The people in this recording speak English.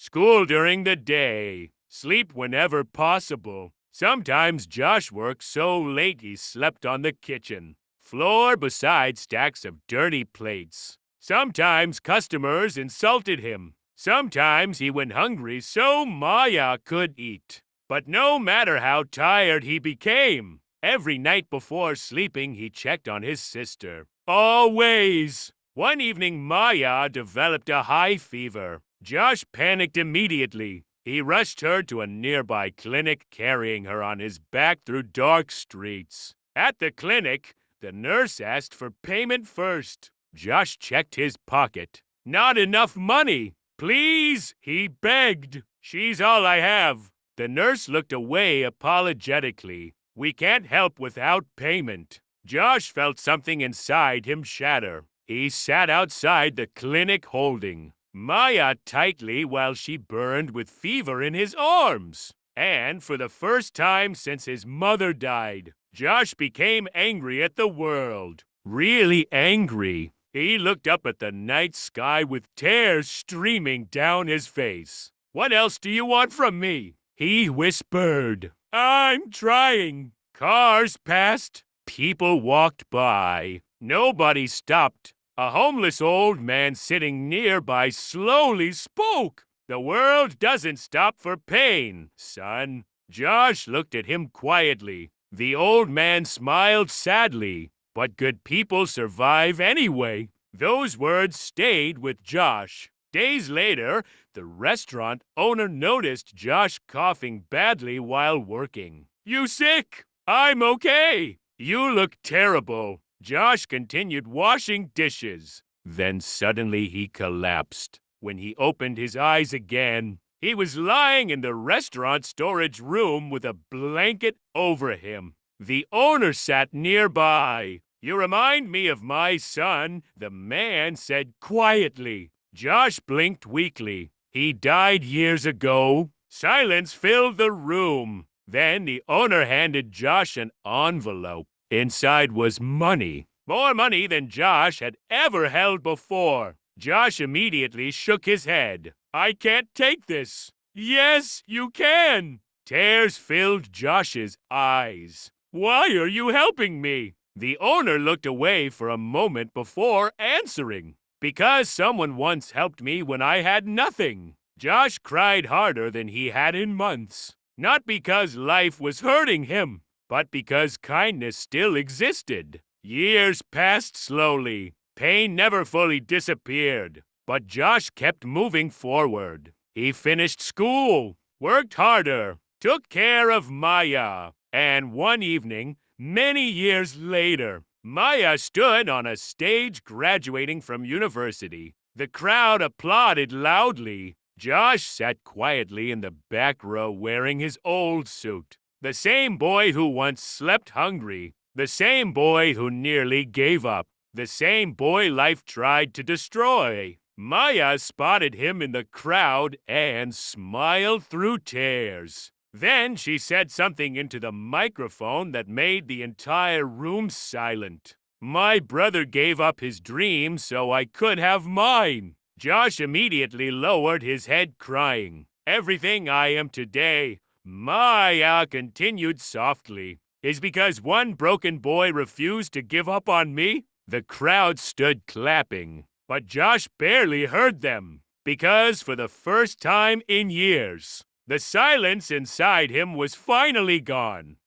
School during the day. Sleep whenever possible. Sometimes Josh worked so late he slept on the kitchen floor beside stacks of dirty plates. Sometimes customers insulted him. Sometimes he went hungry so Maya could eat. But no matter how tired he became, every night before sleeping he checked on his sister. Always! One evening Maya developed a high fever. Josh panicked immediately. He rushed her to a nearby clinic, carrying her on his back through dark streets. At the clinic, the nurse asked for payment first. Josh checked his pocket. Not enough money. Please, he begged. She's all I have. The nurse looked away apologetically. We can't help without payment. Josh felt something inside him shatter. He sat outside the clinic holding Maya tightly while she burned with fever in his arms. And for the first time since his mother died, Josh became angry at the world. Really angry. He looked up at the night sky with tears streaming down his face. What else do you want from me? He whispered. I'm trying. Cars passed. People walked by. Nobody stopped. A homeless old man sitting nearby slowly spoke. The world doesn't stop for pain, son. Josh looked at him quietly. The old man smiled sadly. But good people survive anyway. Those words stayed with Josh. Days later, the restaurant owner noticed Josh coughing badly while working. You sick? I'm okay. You look terrible. Josh continued washing dishes. Then suddenly he collapsed. When he opened his eyes again, he was lying in the restaurant storage room with a blanket over him. The owner sat nearby. You remind me of my son, the man said quietly. Josh blinked weakly. He died years ago. Silence filled the room. Then the owner handed Josh an envelope. Inside was money. More money than Josh had ever held before. Josh immediately shook his head. I can't take this. Yes, you can. Tears filled Josh's eyes. Why are you helping me? The owner looked away for a moment before answering. Because someone once helped me when I had nothing. Josh cried harder than he had in months. Not because life was hurting him, but because kindness still existed. Years passed slowly. Pain never fully disappeared. But Josh kept moving forward. He finished school, worked harder, took care of Maya. And one evening, many years later, Maya stood on a stage graduating from university. The crowd applauded loudly. Josh sat quietly in the back row wearing his old suit. The same boy who once slept hungry. The same boy who nearly gave up. The same boy life tried to destroy. Maya spotted him in the crowd and smiled through tears. Then she said something into the microphone that made the entire room silent. My brother gave up his dream so I could have mine. Josh immediately lowered his head crying. Everything I am today, Maya continued softly, is because one broken boy refused to give up on me. The crowd stood clapping, but Josh barely heard them, because for the first time in years, the silence inside him was finally gone.